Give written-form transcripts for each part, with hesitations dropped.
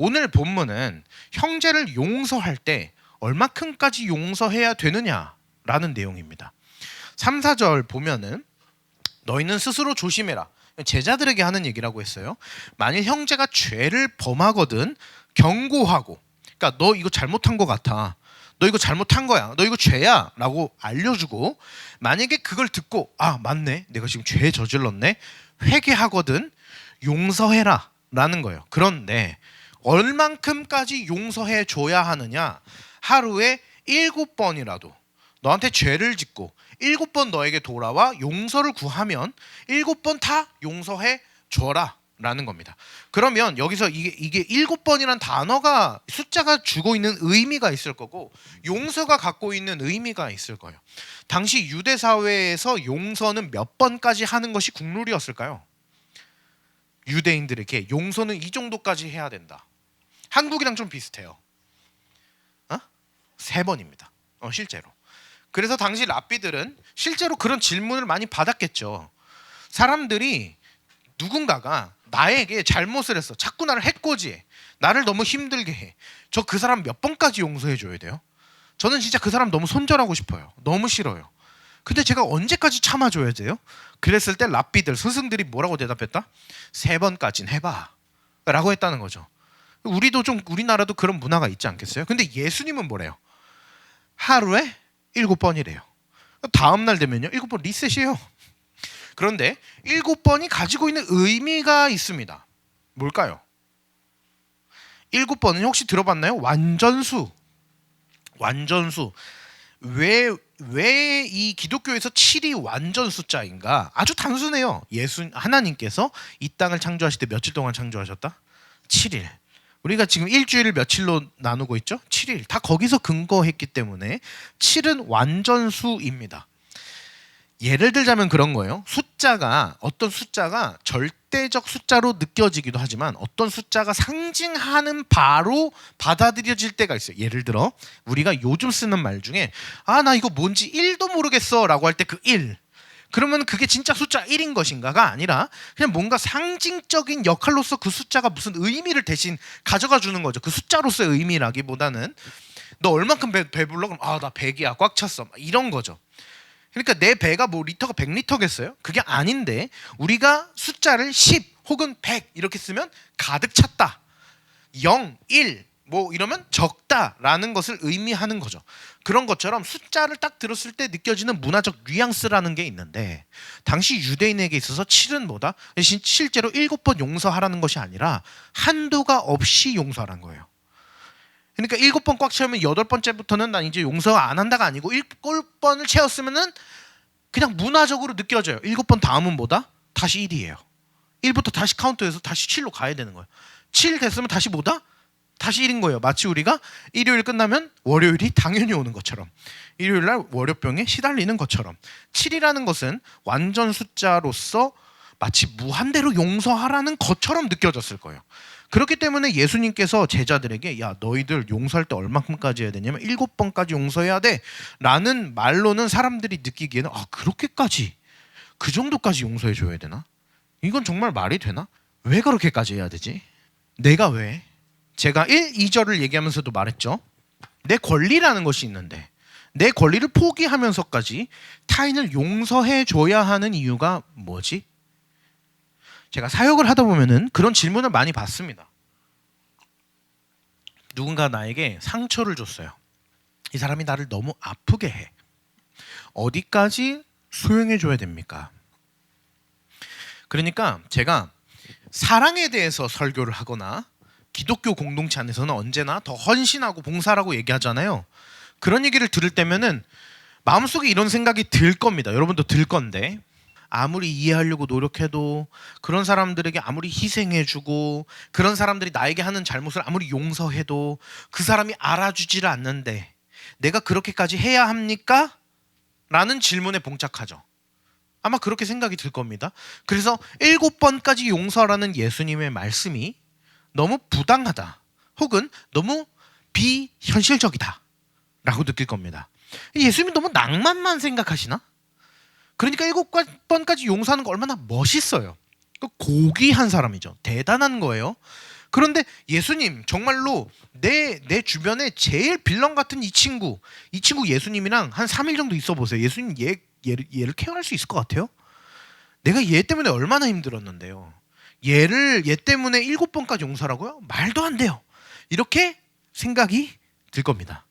오늘 본문은 형제를 용서할 때 얼마큼까지 용서해야 되느냐라는 내용입니다. 3, 4절 보면은 너희는 스스로 조심해라. 제자들에게 하는 얘기라고 했어요. 만일 형제가 죄를 범하거든 경고하고, 그러니까 너 이거 잘못한 것 같아, 너 이거 잘못한 거야, 너 이거 죄야 라고 알려주고, 만약에 그걸 듣고 아 맞네, 내가 지금 죄 저질렀네, 회개하거든 용서해라 라는 거예요. 그런데 얼만큼까지 용서해 줘야 하느냐? 하루에 7번이라도 너한테 죄를 짓고 7번 너에게 돌아와 용서를 구하면 7번 다 용서해 줘라 라는 겁니다. 그러면 여기서 이게 7번이란 단어가, 숫자가 주고 있는 의미가 있을 거고 용서가 갖고 있는 의미가 있을 거예요. 당시 유대 사회에서 용서는 몇 번까지 하는 것이 국룰이었을까요? 유대인들에게 용서는 이 정도까지 해야 된다. 한국이랑 좀 비슷해요. 3번입니다. 실제로. 그래서 당시 랍비들은 실제로 그런 질문을 많이 받았겠죠. 사람들이 누군가가 나에게 잘못을 했어, 자꾸 나를 해코지해, 나를 너무 힘들게 해, 저 그 사람 몇 번까지 용서해 줘야 돼요? 저는 진짜 그 사람 너무 손절하고 싶어요. 너무 싫어요. 근데 제가 언제까지 참아줘야 돼요? 그랬을 때 랍비들, 스승들이 뭐라고 대답했다? 3번까지는 해봐 라고 했다는 거죠. 우리도 좀, 우리나라도 그런 문화가 있지 않겠어요? 근데 예수님은 뭐래요? 하루에 7번이래요. 다음날 되면요 7번 리셋이에요. 그런데 7번이 가지고 있는 의미가 있습니다. 뭘까요? 7번은 혹시 들어봤나요? 완전수. 왜 이 기독교에서 7이 완전 숫자인가? 아주 단순해요. 하나님께서 이 땅을 창조하실 때 며칠 동안 창조하셨다? 7일. 우리가 지금 일주일을 며칠로 나누고 있죠? 7일. 다 거기서 근거했기 때문에 7은 완전수입니다. 예를 들자면 그런 거예요. 어떤 숫자가 절대적 숫자로 느껴지기도 하지만 어떤 숫자가 상징하는 바로 받아들여질 때가 있어요. 예를 들어 우리가 요즘 쓰는 말 중에 나 이거 뭔지 1도 모르겠어 라고 할 때 그 1, 그러면 그게 진짜 숫자 1인 것인가가 아니라 그냥 뭔가 상징적인 역할로서 그 숫자가 무슨 의미를 대신 가져가 주는 거죠. 그 숫자로서의 의미라기보다는 너 얼만큼 배불러? 그럼 나 100이야, 꽉 찼어, 이런 거죠. 그러니까 내 배가 뭐 리터가 100리터겠어요? 그게 아닌데 우리가 숫자를 10 혹은 100 이렇게 쓰면 가득 찼다, 0, 1 뭐 이러면 적다라는 것을 의미하는 거죠. 그런 것처럼 숫자를 딱 들었을 때 느껴지는 문화적 뉘앙스라는 게 있는데 당시 유대인에게 있어서 7은 뭐다? 실제로 7번 용서하라는 것이 아니라 한도가 없이 용서하라는 거예요. 그러니까 7번 꽉 채우면 8번째부터는 난 이제 용서 안 한다가 아니고 7번을 채웠으면은 그냥 문화적으로 느껴져요. 7번 다음은 뭐다? 다시 1이에요. 1부터 다시 카운트해서 다시 7로 가야 되는 거예요. 7 됐으면 다시 뭐다? 다시 1인 거예요. 마치 우리가 일요일 끝나면 월요일이 당연히 오는 것처럼, 일요일날 월요병에 시달리는 것처럼 7이라는 것은 완전 숫자로서 마치 무한대로 용서하라는 것처럼 느껴졌을 거예요. 그렇기 때문에 예수님께서 제자들에게 야 너희들 용서할 때 얼마큼까지 해야 되냐면 7번까지 용서해야 돼 라는 말로는 사람들이 느끼기에는 그렇게까지, 그 정도까지 용서해 줘야 되나? 이건 정말 말이 되나? 왜 그렇게까지 해야 되지? 내가 왜? 제가 1, 2절을 얘기하면서도 말했죠. 내 권리라는 것이 있는데 내 권리를 포기하면서까지 타인을 용서해 줘야 하는 이유가 뭐지? 제가 사역을 하다 보면은 그런 질문을 많이 받습니다. 누군가 나에게 상처를 줬어요. 이 사람이 나를 너무 아프게 해. 어디까지 수용해 줘야 됩니까? 그러니까 제가 사랑에 대해서 설교를 하거나 기독교 공동체 안에서는 언제나 더 헌신하고 봉사라고 얘기하잖아요. 그런 얘기를 들을 때면은 마음속에 이런 생각이 들 겁니다. 여러분도 들 건데 아무리 이해하려고 노력해도, 그런 사람들에게 아무리 희생해주고, 그런 사람들이 나에게 하는 잘못을 아무리 용서해도 그 사람이 알아주지를 않는데 내가 그렇게까지 해야 합니까? 라는 질문에 봉착하죠. 아마 그렇게 생각이 들 겁니다. 그래서 7번까지 용서라는 예수님의 말씀이 너무 부당하다 혹은 너무 비현실적이다 라고 느낄 겁니다. 예수님이 너무 낭만만 생각하시나? 그러니까 7번까지 용서하는 거 얼마나 멋있어요. 고귀한 사람이죠. 대단한 거예요. 그런데 예수님 정말로 내 주변에 제일 빌런 같은 이 친구 예수님이랑 한 3일 정도 있어 보세요. 예수님 얘를 케어할 수 있을 것 같아요? 내가 얘 때문에 얼마나 힘들었는데요. 얘 때문에 7번까지 용서하라고요? 말도 안 돼요. 이렇게 생각이 들 겁니다.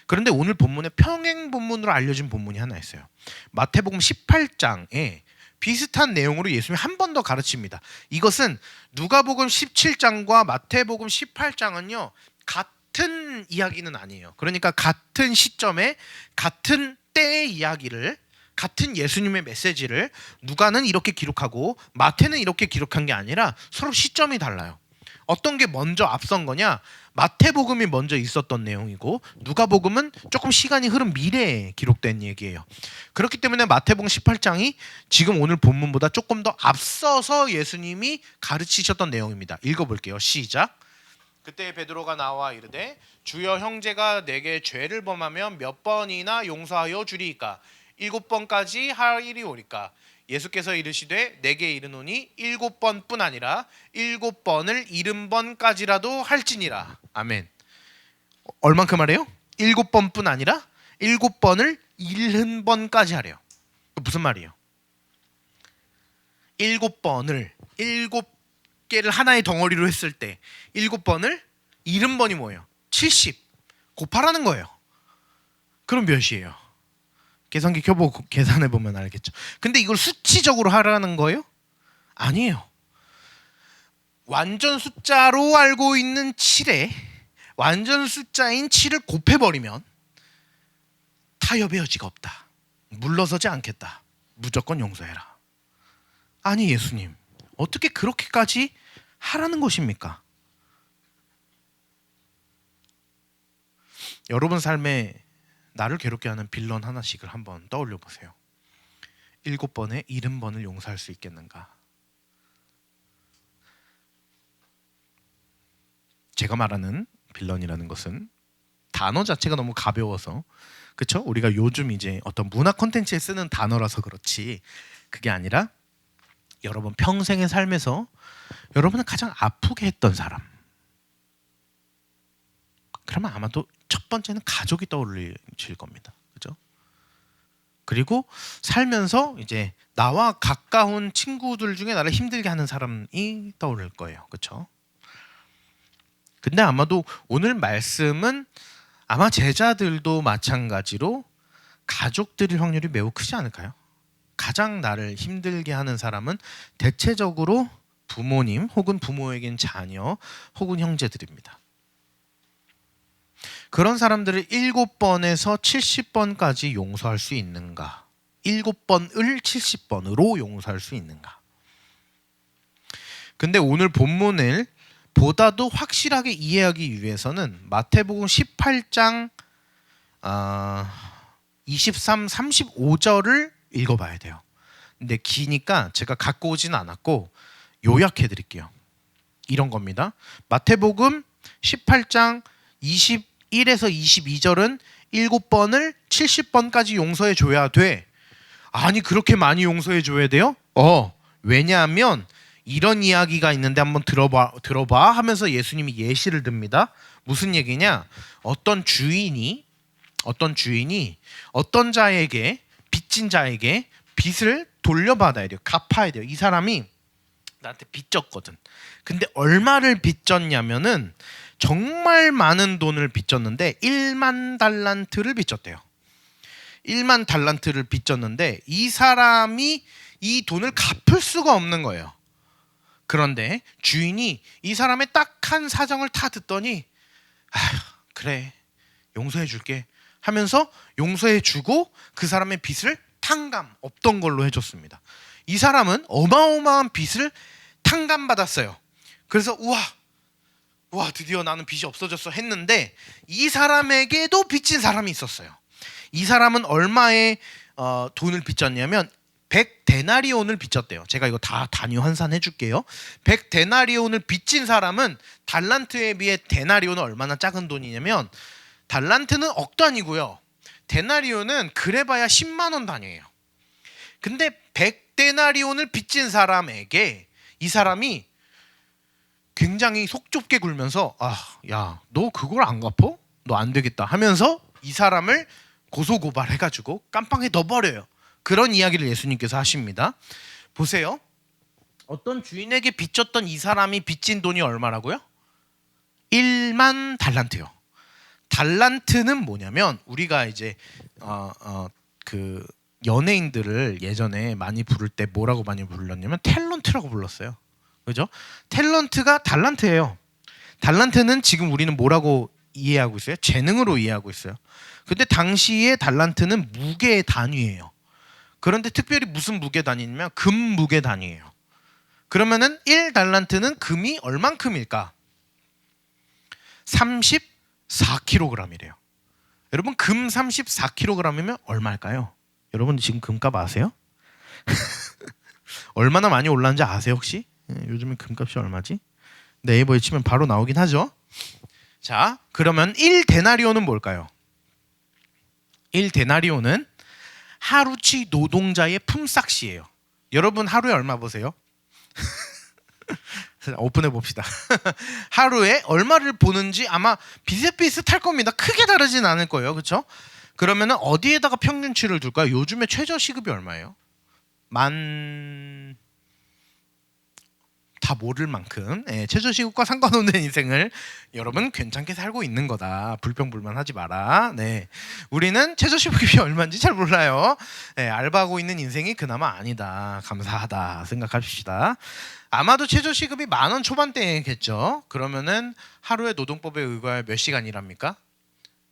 그런데 오늘 본문에 평행 본문으로 알려진 본문이 하나 있어요. 마태복음 18장에 비슷한 내용으로 예수님이 한 번 더 가르칩니다. 이것은 누가복음 17장과 마태복음 18장은요 같은 이야기는 아니에요. 그러니까 같은 시점에 같은 때의 이야기를, 같은 예수님의 메시지를 누가는 이렇게 기록하고 마태는 이렇게 기록한 게 아니라 서로 시점이 달라요. 어떤 게 먼저 앞선 거냐? 마태복음이 먼저 있었던 내용이고 누가복음은 조금 시간이 흐른 미래에 기록된 얘기예요. 그렇기 때문에 마태복음 18장이 지금 오늘 본문보다 조금 더 앞서서 예수님이 가르치셨던 내용입니다. 읽어볼게요. 시작. 그때 베드로가 나와 이르되 주여 형제가 내게 죄를 범하면 몇 번이나 용서하여 주리이까? 7번까지 하리오리까? 예수께서 이르시되 내게 이르노니 7번뿐 아니라 7번을 70번까지라도 할지니라. 아멘. 얼만큼 하래요? 7번뿐 아니라 7번을 70번까지 하래요. 무슨 말이에요? 7번을 7개를 하나의 덩어리로 했을 때 7번을 70번이 뭐예요? 70 곱하라는 거예요. 그럼 몇이에요? 계산기 켜보고 계산해보면 알겠죠. 근데 이걸 수치적으로 하라는 거예요? 아니에요. 완전 숫자로 알고 있는 7에 완전 숫자인 7을 곱해버리면 타협의 여지가 없다. 물러서지 않겠다. 무조건 용서해라. 아니 예수님, 어떻게 그렇게까지 하라는 것입니까? 여러분 삶에 나를 괴롭게 하는 빌런 하나씩을 한번 떠올려 보세요. 7번에 70번을 용서할 수 있겠는가? 제가 말하는 빌런이라는 것은 단어 자체가 너무 가벼워서, 그렇죠? 우리가 요즘 이제 어떤 문화 콘텐츠에 쓰는 단어라서 그렇지, 그게 아니라 여러분 평생의 삶에서 여러분을 가장 아프게 했던 사람, 그러면 아마도 첫 번째는 가족이 떠올릴 겁니다. 그죠? 그리고 살면서 이제 나와 가까운 친구들 중에 나를 힘들게 하는 사람이 떠오를 거예요. 그렇죠? 근데 아마도 오늘 말씀은 아마 제자들도 마찬가지로 가족들일 확률이 매우 크지 않을까요? 가장 나를 힘들게 하는 사람은 대체적으로 부모님 혹은 부모에겐 자녀 혹은 형제들입니다. 그런 사람들을 7번에서 70번까지 용서할 수 있는가? 7번을 70번으로 용서할 수 있는가? 근데 오늘 본문을 보다도 확실하게 이해하기 위해서는 마태복음 18장 23, 35절을 읽어봐야 돼요. 근데 기니까 제가 갖고 오진 않았고 요약해 드릴게요. 이런 겁니다. 마태복음 18장 21에서 22절은 7번을 70번까지 용서해 줘야 돼. 아니 그렇게 많이 용서해 줘야 돼요? 왜냐하면 이런 이야기가 있는데 한번 들어봐 하면서 예수님이 예시를 듭니다. 무슨 얘기냐? 어떤 주인이 어떤 자에게, 빚진 자에게 빚을 돌려받아야 돼요. 갚아야 돼요. 이 사람이 나한테 빚졌거든. 근데 얼마를 빚졌냐면은 정말 많은 돈을 빚졌는데 1만 달란트를 빚졌대요. 1만 달란트를 빚졌는데 이 사람이 이 돈을 갚을 수가 없는 거예요. 그런데 주인이 이 사람의 딱한 사정을 다 듣더니 그래 용서해 줄게 하면서 용서해 주고 그 사람의 빚을 탕감 없던 걸로 해줬습니다. 이 사람은 어마어마한 빚을 탕감받았어요. 그래서 우와 드디어 나는 빚이 없어졌어 했는데 이 사람에게도 빚진 사람이 있었어요. 이 사람은 얼마의 돈을 빚졌냐면 100데나리온을 빚졌대요. 제가 이거 다 단위 환산해 줄게요. 100데나리온을 빚진 사람은 달란트에 비해 데나리온은 얼마나 작은 돈이냐면 달란트는 억 단위고요. 데나리온은 그래봐야 10만 원 단위예요. 근데 100데나리온을 빚진 사람에게 이 사람이 굉장히 속 좁게 굴면서 야, 너 그걸 안 갚어? 너 안 되겠다 하면서 이 사람을 고소고발해가지고 깜빵에 넣어버려요. 그런 이야기를 예수님께서 하십니다. 보세요. 어떤 주인에게 빚졌던 이 사람이 빚진 돈이 얼마라고요? 1만 달란트요. 달란트는 뭐냐면 우리가 이제 그 연예인들을 예전에 많이 부를 때 뭐라고 많이 불렀냐면 탤런트라고 불렀어요. 그죠? 탤런트가 달란트예요. 달란트는 지금 우리는 뭐라고 이해하고 있어요? 재능으로 이해하고 있어요. 근데 당시의 달란트는 무게의 단위예요. 그런데 특별히 무슨 무게 단위냐면 금 무게 단위예요. 그러면은 1달란트는 금이 얼만큼일까? 34kg이래요. 여러분 금 34kg이면 얼마일까요? 여러분 지금 금값 아세요? 얼마나 많이 올랐는지 아세요 혹시? 요즘에 금값이 얼마지? 네이버에 치면 바로 나오긴 하죠. 자, 그러면 1데나리온은 뭘까요? 1데나리온은 하루치 노동자의 품삯이에요. 여러분 하루에 얼마 버세요? 오픈해 봅시다. 하루에 얼마를 보는지 아마 비슷비슷할 겁니다. 크게 다르진 않을 거예요. 그렇죠? 그러면은 어디에다가 평균치를 둘까요? 요즘에 최저 시급이 얼마예요? 다 모를 만큼 최저 시급과 상관없는 인생을 여러분 괜찮게 살고 있는 거다. 불평불만하지 마라. 네, 우리는 최저 시급이 얼마인지 잘 몰라요. 알바하고 있는 인생이 그나마 아니다. 감사하다 생각합시다. 아마도 최저 시급이 10,000원 초반대겠죠. 그러면은 하루에 노동법에 의거하여 몇 시간 일합니까?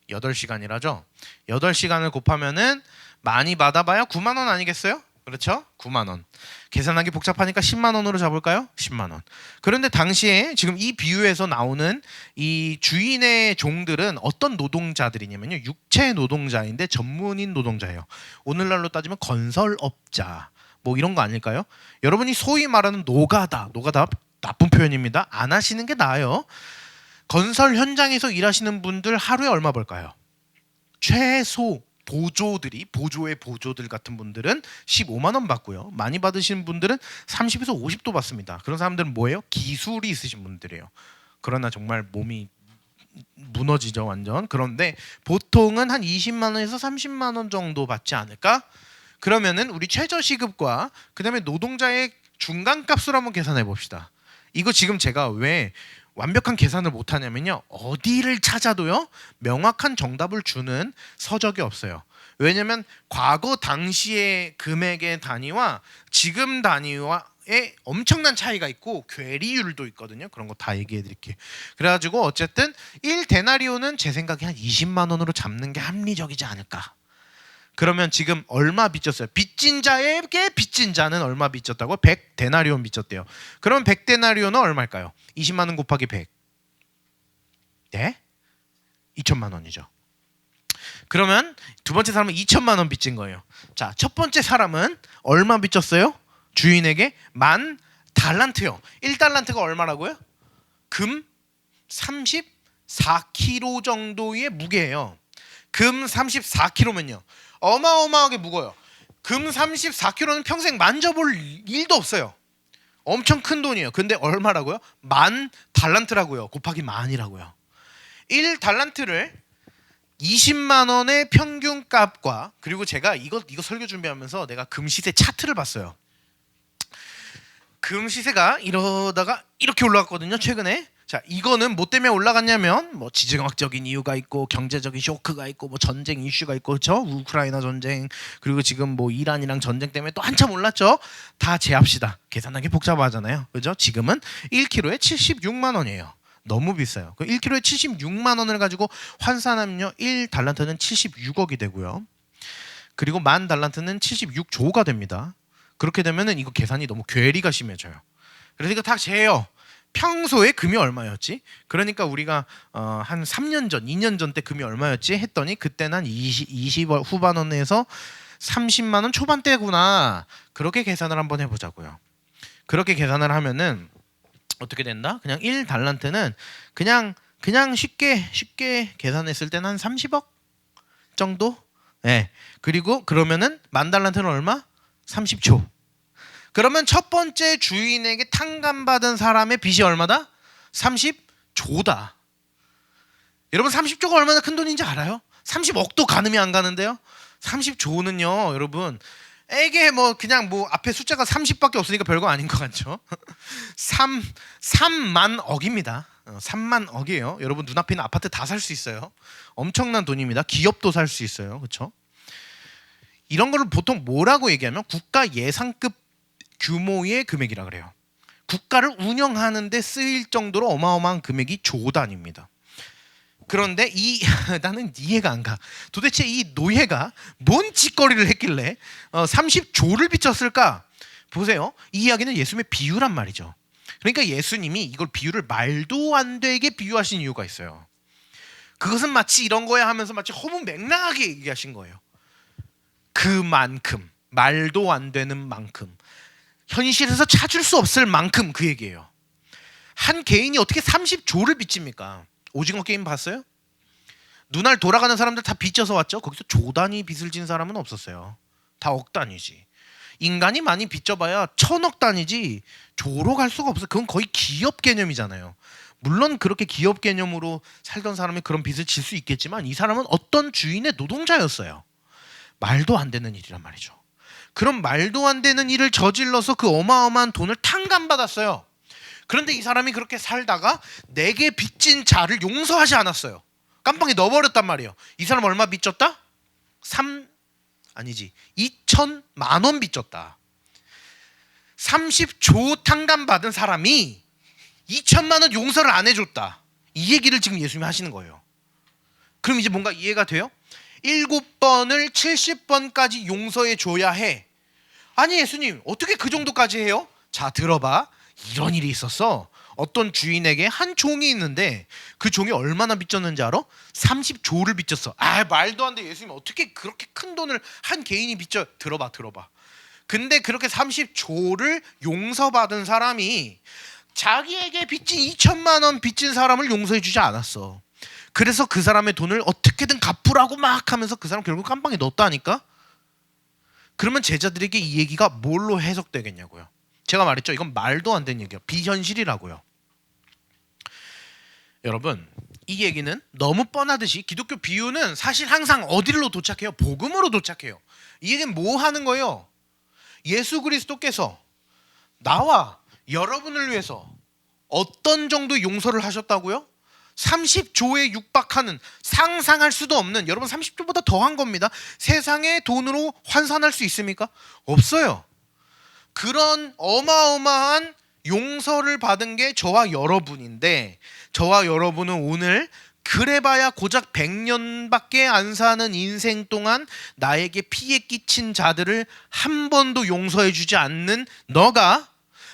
8시간이라죠. 8시간을 곱하면은 많이 받아봐야 9만 원 아니겠어요? 그렇죠? 9만 원. 계산하기 복잡하니까 10만 원으로 잡을까요? 10만 원. 그런데 당시에 지금 이 비유에서 나오는 이 주인의 종들은 어떤 노동자들이냐면요. 육체 노동자인데 전문인 노동자예요. 오늘날로 따지면 건설업자 뭐 이런 거 아닐까요? 여러분이 소위 말하는 노가다 나쁜 표현입니다. 안 하시는 게 나아요. 건설 현장에서 일하시는 분들 하루에 얼마 벌까요? 최소 보조의 보조들 같은 분들은 15만 원 받고요. 많이 받으시는 분들은 30에서 50도 받습니다. 그런 사람들은 뭐예요? 기술이 있으신 분들이에요. 그러나 정말 몸이 무너지죠, 완전. 그런데 보통은 한 20만 원에서 30만 원 정도 받지 않을까? 그러면은 우리 최저 시급과 그다음에 노동자의 중간값을 한번 계산해 봅시다. 이거 지금 제가 왜 완벽한 계산을 못 하냐면요. 어디를 찾아도요. 명확한 정답을 주는 서적이 없어요. 왜냐면 과거 당시의 금액의 단위와 지금 단위와의 엄청난 차이가 있고 괴리율도 있거든요. 그런 거 다 얘기해 드릴게요. 그래가지고 어쨌든 1데나리온은 제 생각에 한 20만 원으로 잡는 게 합리적이지 않을까. 그러면 지금 얼마 빚졌어요? 빚진 자에게 빚진 자는 얼마 빚졌다고? 100데나리온 빚졌대요. 그럼 100데나리온은 얼마일까요? 20만 원 곱하기 100. 네? 2천만 원이죠. 그러면 두 번째 사람은 2천만 원 빚진 거예요. 자, 첫 번째 사람은 얼마 빚졌어요? 주인에게 10,000달란트요. 1달란트가 얼마라고요? 금 34kg 정도의 무게예요. 금 34kg면요. 어마어마하게 무거워요. 금 34kg는 평생 만져볼 일도 없어요. 엄청 큰 돈이에요. 근데 얼마라고요? 10,000달란트라고요. 곱하기 만이라고요. 1달란트를 20만 원의 평균값과 그리고 제가 이거 설교 준비하면서 내가 금 시세 차트를 봤어요. 금 시세가 이러다가 이렇게 올라갔거든요. 최근에. 자, 이거는 뭐 때문에 올라갔냐면 뭐 지정학적인 이유가 있고 경제적인 쇼크가 있고 뭐 전쟁 이슈가 있고 그렇죠? 우크라이나 전쟁 그리고 지금 뭐 이란이랑 전쟁 때문에 또 한참 올랐죠. 다 제합시다. 계산하기 복잡하잖아요. 그죠? 지금은 1kg에 76만 원이에요. 너무 비싸요. 그 1kg에 76만 원을 가지고 환산하면요. 1달란트는 76억이 되고요. 그리고 10,000달란트는 76조가 됩니다. 그렇게 되면은 이거 계산이 너무 괴리가 심해져요. 그래서 이거 다 재요. 평소에 금이 얼마였지? 그러니까 우리가 한 3년 전, 2년 전 때 금이 얼마였지? 했더니 그때는 한 20 후반원에서 30만 원 초반대구나. 그렇게 계산을 한번 해보자고요. 그렇게 계산을 하면은 어떻게 된다? 그냥 1달란트는 그냥 쉽게 계산했을 때는 한 30억 정도? 네. 그리고 그러면은 10,000달란트는 얼마? 30조. 그러면 첫 번째 주인에게 탕감받은 사람의 빚이 얼마다? 30조다. 여러분 30조가 얼마나 큰 돈인지 알아요? 30억도 가늠이 안 가는데요. 30조는요, 여러분 에게 뭐 그냥 뭐 앞에 숫자가 30밖에 없으니까 별거 아닌 것 같죠? 3만 억입니다. 3만 억이에요. 여러분 눈앞에 있는 아파트 다 살 수 있어요. 엄청난 돈입니다. 기업도 살 수 있어요. 그렇죠? 이런 거를 보통 뭐라고 얘기하면 국가 예산급 규모의 금액이라 그래요. 국가를 운영하는 데 쓰일 정도로 어마어마한 금액이 조 단위입니다. 그런데 나는 이해가 안 가. 도대체 이 노예가 뭔 짓거리를 했길래 30조를 빚졌을까? 보세요. 이 이야기는 예수님의 비유란 말이죠. 그러니까 예수님이 이걸 비유를 말도 안 되게 비유하신 이유가 있어요. 그것은 마치 이런 거야 하면서 마치 허무맹랑하게 얘기하신 거예요. 그만큼, 말도 안 되는 만큼, 현실에서 찾을 수 없을 만큼 그 얘기예요. 한 개인이 어떻게 30조를 빚집니까? 오징어 게임 봤어요? 눈알 돌아가는 사람들 다 빚져서 왔죠? 거기서 조 단위 빚을 진 사람은 없었어요. 다 억 단위지. 인간이 많이 빚져봐야 1000억 단위지 조로 갈 수가 없어요. 그건 거의 기업 개념이잖아요. 물론 그렇게 기업 개념으로 살던 사람이 그런 빚을 질 수 있겠지만 이 사람은 어떤 주인의 노동자였어요. 말도 안 되는 일이란 말이죠. 그럼 말도 안 되는 일을 저질러서 그 어마어마한 돈을 탕감받았어요. 그런데 이 사람이 그렇게 살다가 내게 빚진 자를 용서하지 않았어요. 깜빵에 넣어버렸단 말이에요. 이 사람 얼마 빚졌다? 2천만 원 빚졌다. 30조 탕감받은 사람이 2천만 원 용서를 안 해줬다. 이 얘기를 지금 예수님이 하시는 거예요. 그럼 이제 뭔가 이해가 돼요? 7번을 70번까지 용서해 줘야 해. 아니 예수님 어떻게 그 정도까지 해요? 자 들어봐. 이런 일이 있었어. 어떤 주인에게 한 종이 있는데 그 종이 얼마나 빚졌는지 알아? 30조를 빚졌어. 아 말도 안 돼. 예수님 어떻게 그렇게 큰 돈을 한 개인이 빚져. 들어봐. 근데 그렇게 30조를 용서받은 사람이 자기에게 빚진 2천만 원 빚진 사람을 용서해 주지 않았어. 그래서 그 사람의 돈을 어떻게든 갚으라고 막 하면서 그 사람 결국 깜빵에 넣었다니까. 그러면 제자들에게 이 얘기가 뭘로 해석되겠냐고요. 제가 말했죠. 이건 말도 안 되는 얘기예요. 비현실이라고요. 여러분 이 얘기는 너무 뻔하듯이 기독교 비유는 사실 항상 어디로 도착해요? 복음으로 도착해요. 이 얘기는 뭐 하는 거예요? 예수 그리스도께서 나와 여러분을 위해서 어떤 정도 용서를 하셨다고요? 30조에 육박하는 상상할 수도 없는, 여러분 30조보다 더한 겁니다. 세상의 돈으로 환산할 수 있습니까? 없어요. 그런 어마어마한 용서를 받은 게 저와 여러분인데 저와 여러분은 오늘 그래봐야 고작 100년밖에 안 사는 인생 동안 나에게 피해 끼친 자들을 한 번도 용서해 주지 않는 너가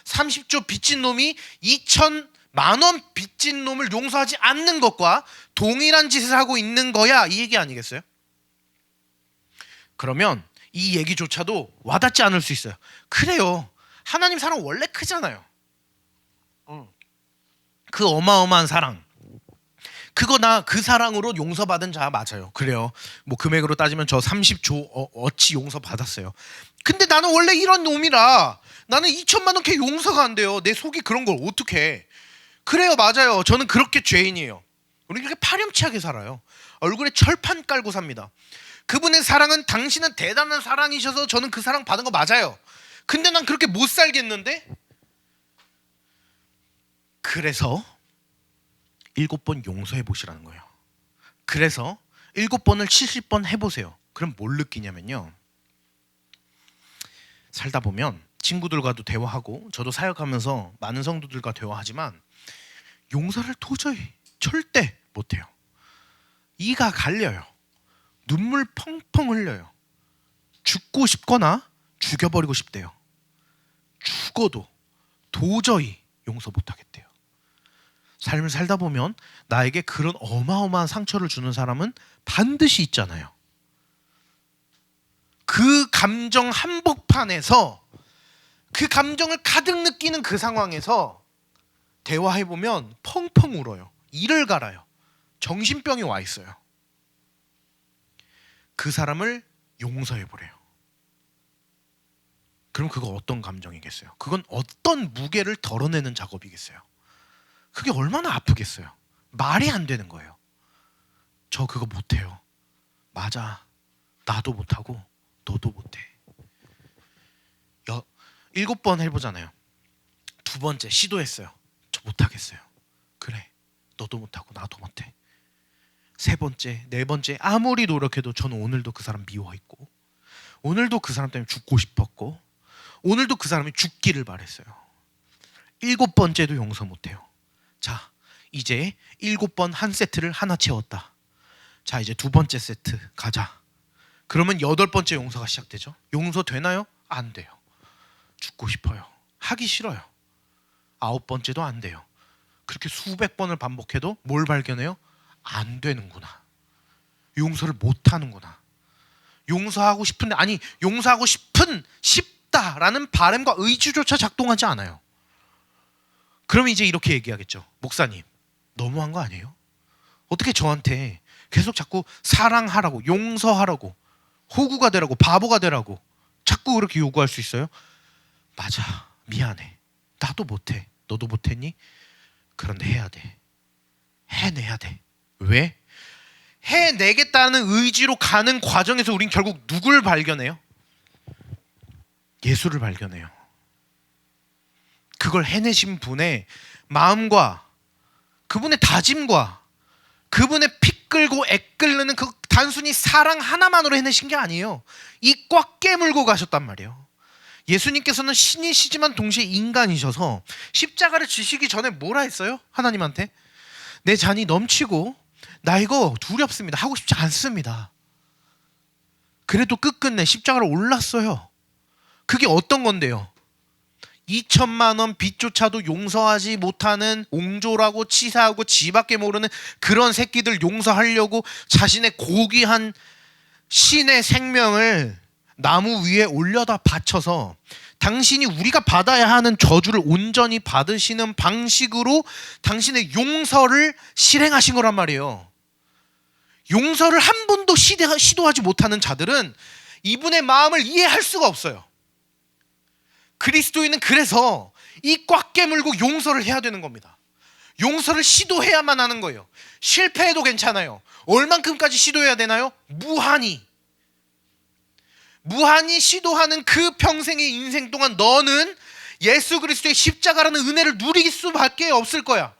30조 빚진 놈이 2천만 원 빚진 놈을 용서하지 않는 것과 동일한 짓을 하고 있는 거야, 이 얘기 아니겠어요? 그러면 이 얘기조차도 와닿지 않을 수 있어요. 그래요. 하나님 사랑 원래 크잖아요. 그 어마어마한 사랑. 그거나 그 사랑으로 용서받은 자 맞아요. 그래요. 뭐 금액으로 따지면 저 30조 어치 용서받았어요. 근데 나는 원래 이런 놈이라 나는 2천만 원 걔 용서가 안 돼요. 내 속이 그런 걸 어떻게 해. 그래요. 맞아요. 저는 그렇게 죄인이에요. 우리 그렇게 파렴치하게 살아요. 얼굴에 철판 깔고 삽니다. 그분의 사랑은 당신은 대단한 사랑이셔서 저는 그 사랑 받은 거 맞아요. 근데 난 그렇게 못 살겠는데? 그래서 7번 용서해 보시라는 거예요. 그래서 7번을 70번 해보세요. 그럼 뭘 느끼냐면요. 살다 보면 친구들과도 대화하고 저도 사역하면서 많은 성도들과 대화하지만 용서를 도저히 절대 못해요. 이가 갈려요. 눈물 펑펑 흘려요. 죽고 싶거나 죽여버리고 싶대요. 죽어도 도저히 용서 못하겠대요. 삶을 살다 보면 나에게 그런 어마어마한 상처를 주는 사람은 반드시 있잖아요. 그 감정 한복판에서 그 감정을 가득 느끼는 그 상황에서 대화해보면 펑펑 울어요. 이를 갈아요. 정신병이 와 있어요. 그 사람을 용서해보래요. 그럼 그거 어떤 감정이겠어요? 그건 어떤 무게를 덜어내는 작업이겠어요? 그게 얼마나 아프겠어요. 말이 안 되는 거예요. 저 그거 못해요. 맞아. 나도 못하고 너도 못해. 7번 해보잖아요. 2번째 시도했어요. 저 못하겠어요. 그래. 너도 못하고 나도 못해. 3번째, 4번째 아무리 노력해도 저는 오늘도 그 사람 미워했고, 오늘도 그 사람 때문에 죽고 싶었고, 오늘도 그 사람이 죽기를 바랬어요. 7번째도 용서 못해요. 자, 이제 7번 한 세트를 하나 채웠다. 자, 이제 2번째 세트 가자. 그러면 8번째 용서가 시작되죠. 용서 되나요? 안 돼요. 죽고 싶어요. 하기 싫어요. 9번째도 안 돼요. 그렇게 수백 번을 반복해도 뭘 발견해요? 안 되는구나. 용서를 못 하는구나. 용서하고 싶은데, 아니, 용서하고 싶다라는 바람과 의지조차 작동하지 않아요. 그럼 이제 이렇게 얘기하겠죠. 목사님, 너무한 거 아니에요? 어떻게 저한테 계속 자꾸 사랑하라고, 용서하라고, 호구가 되라고, 바보가 되라고 자꾸 그렇게 요구할 수 있어요? 맞아, 미안해. 나도 못해. 너도 못했니? 그런데 해야 돼. 해내야 돼. 왜? 해내겠다는 의지로 가는 과정에서 우린 결국 누굴 발견해요? 예수를 발견해요. 그걸 해내신 분의 마음과 그분의 다짐과 그분의 피 끌고 애 끓는 그 단순히 사랑 하나만으로 해내신 게 아니에요. 이 꽉 깨물고 가셨단 말이에요. 예수님께서는 신이시지만 동시에 인간이셔서 십자가를 지시기 전에 뭐라 했어요? 하나님한테 내 잔이 넘치고 나 이거 두렵습니다. 하고 싶지 않습니다. 그래도 끝끝내 십자가를 올랐어요. 그게 어떤 건데요? 2천만 원 빚조차도 용서하지 못하는 옹졸하고 치사하고 지밖에 모르는 그런 새끼들 용서하려고 자신의 고귀한 신의 생명을 나무 위에 올려다 바쳐서 당신이 우리가 받아야 하는 저주를 온전히 받으시는 방식으로 당신의 용서를 실행하신 거란 말이에요. 용서를 한 번도 시도하지 못하는 자들은 이분의 마음을 이해할 수가 없어요. 그리스도인은 그래서 이 꽉 깨물고 용서를 해야 되는 겁니다. 용서를 시도해야만 하는 거예요. 실패해도 괜찮아요. 얼만큼까지 시도해야 되나요? 무한히 시도하는 그 평생의 인생 동안 너는 예수 그리스도의 십자가라는 은혜를 누릴 수밖에 없을 거야.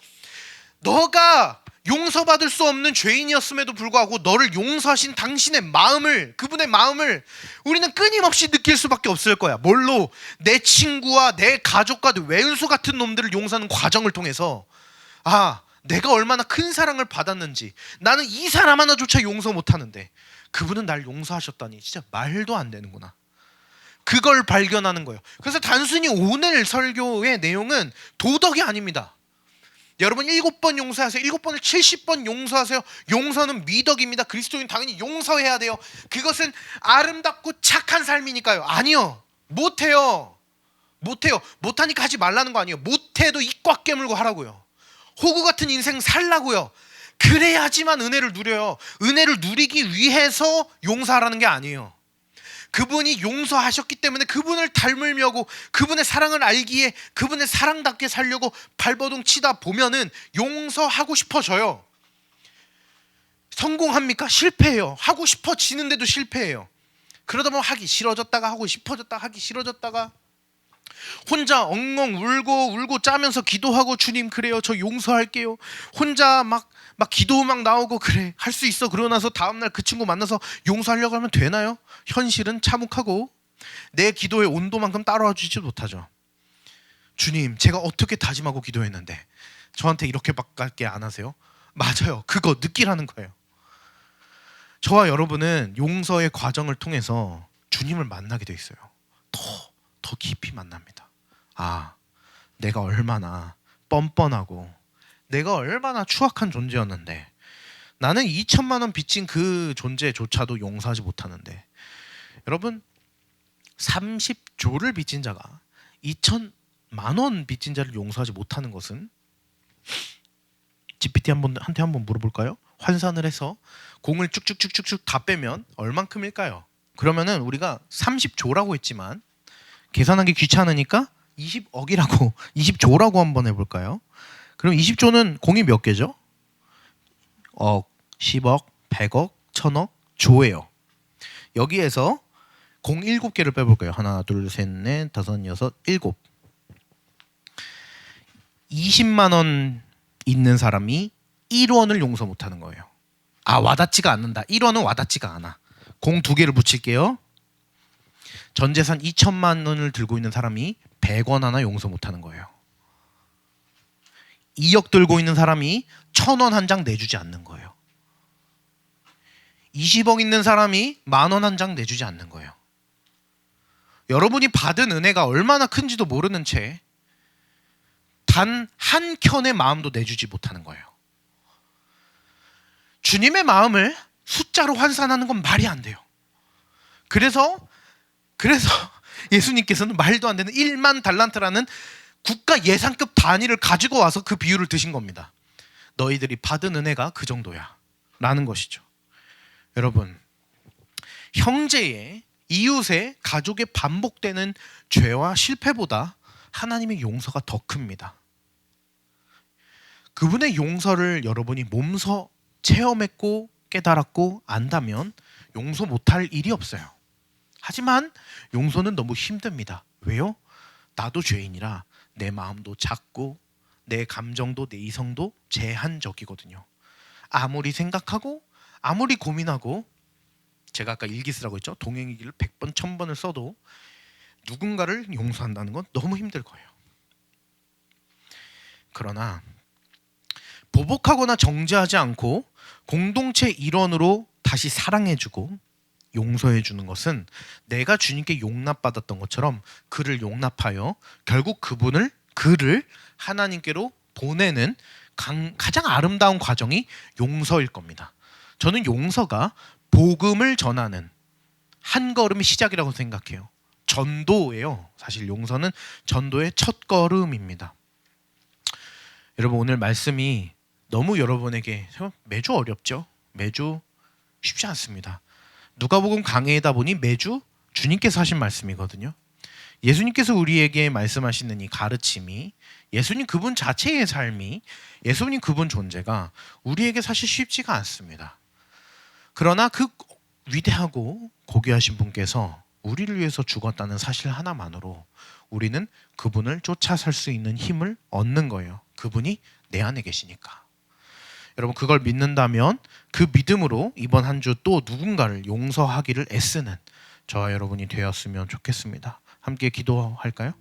너가 용서받을 수 없는 죄인이었음에도 불구하고 너를 용서하신 당신의 마음을, 그분의 마음을 우리는 끊임없이 느낄 수밖에 없을 거야. 뭘로? 내 친구와 내 가족과 내 외은수 같은 놈들을 용서하는 과정을 통해서 아, 내가 얼마나 큰 사랑을 받았는지, 나는 이 사람 하나조차 용서 못하는데 그분은 날 용서하셨다니 진짜 말도 안 되는구나. 그걸 발견하는 거예요. 그래서 단순히 오늘 설교의 내용은 도덕이 아닙니다. 여러분 7번 용서하세요. 7번을 70번 용서하세요. 용서는 미덕입니다. 그리스도인 당연히 용서해야 돼요. 그것은 아름답고 착한 삶이니까요. 아니요. 못해요. 못하니까 하지 말라는 거 아니에요. 못해도 입 꽉 깨물고 하라고요. 호구 같은 인생 살라고요. 그래야지만 은혜를 누려요. 은혜를 누리기 위해서 용서하라는 게 아니에요. 그분이 용서하셨기 때문에 그분을 닮으려고, 그분의 사랑을 알기에 그분의 사랑답게 살려고 발버둥 치다 보면은 용서하고 싶어져요. 성공합니까? 실패해요. 하고 싶어지는데도 실패해요. 그러다 보면 하기 싫어졌다가 하고 싶어졌다가 하기 싫어졌다가 혼자 엉엉 울고 짜면서 기도하고 주님 그래요 저 용서할게요. 혼자 막 기도 막 나오고 그래 할 수 있어. 그러고 나서 다음날 그 친구 만나서 용서하려고 하면 되나요? 현실은 참혹하고 내 기도의 온도만큼 따라와 주지 못하죠. 주님 제가 어떻게 다짐하고 기도했는데 저한테 이렇게밖에 안 하세요? 맞아요. 그거 느끼라는 거예요. 저와 여러분은 용서의 과정을 통해서 주님을 만나게 돼 있어요. 더 깊이 만납니다. 아, 내가 얼마나 뻔뻔하고 내가 얼마나 추악한 존재였는데 나는 2천만 원 빚진 그 존재조차도 용서하지 못하는데, 여러분 30조를 빚진 자가 2천만 원 빚진 자를 용서하지 못하는 것은 GPT한테 한번 물어볼까요? 환산을 해서 공을 쭉쭉쭉쭉쭉 다 빼면 얼만큼일까요? 그러면은 우리가 30조라고 했지만 계산하기 귀찮으니까 20억이라고 20조라고 한번 해볼까요? 그럼 20조는 공이 몇 개죠? 억, 10억, 100억, 1000억, 조예요. 여기에서 공 7개를 빼볼까요? 하나, 둘, 셋, 넷, 다섯, 여섯, 일곱. 20만 원 있는 사람이 1원을 용서 못하는 거예요. 아, 와닿지가 않는다. 1원은 와닿지가 않아. 공 2개를 붙일게요. 전 재산 2천만 원을 들고 있는 사람이 100원 하나 용서 못하는 거예요. 2억 들고 있는 사람이 1000원 한 장 내주지 않는 거예요. 20억 있는 사람이 10,000원 한 장 내주지 않는 거예요. 여러분이 받은 은혜가 얼마나 큰지도 모르는 채 단 한 켠의 마음도 내주지 못하는 거예요. 주님의 마음을 숫자로 환산하는 건 말이 안 돼요. 그래서 예수님께서는 말도 안 되는 1만 달란트라는 국가 예산급 단위를 가지고 와서 그 비유를 드신 겁니다. 너희들이 받은 은혜가 그 정도야 라는 것이죠. 여러분, 형제의, 이웃의, 가족의 반복되는 죄와 실패보다 하나님의 용서가 더 큽니다. 그분의 용서를 여러분이 몸소 체험했고 깨달았고 안다면 용서 못할 일이 없어요. 하지만 용서는 너무 힘듭니다. 왜요? 나도 죄인이라 내 마음도 작고 내 감정도 내 이성도 제한적이거든요. 아무리 생각하고 아무리 고민하고, 제가 아까 일기 쓰라고 했죠. 동행일기를 100번 1000번을 써도 누군가를 용서한다는 건 너무 힘들 거예요. 그러나 보복하거나 정죄하지 않고 공동체 일원으로 다시 사랑해주고 용서해주는 것은 내가 주님께 용납받았던 것처럼 그를 용납하여 결국 그를 하나님께로 보내는 가장 아름다운 과정이 용서일 겁니다. 저는 용서가 복음을 전하는 한 걸음의 시작이라고 생각해요. 전도예요. 사실 용서는 전도의 첫 걸음입니다. 여러분, 오늘 말씀이 너무 여러분에게 매주 어렵죠? 매주 쉽지 않습니다. 누가복음 강해이다 보니 매주 주님께서 하신 말씀이거든요. 예수님께서 우리에게 말씀하시는 이 가르침이, 예수님 그분 자체의 삶이, 예수님 그분 존재가 우리에게 사실 쉽지가 않습니다. 그러나 그 위대하고 고귀하신 분께서 우리를 위해서 죽었다는 사실 하나만으로 우리는 그분을 쫓아 살 수 있는 힘을 얻는 거예요. 그분이 내 안에 계시니까. 여러분, 그걸 믿는다면 그 믿음으로 이번 한 주 또 누군가를 용서하기를 애쓰는 저와 여러분이 되었으면 좋겠습니다. 함께 기도할까요?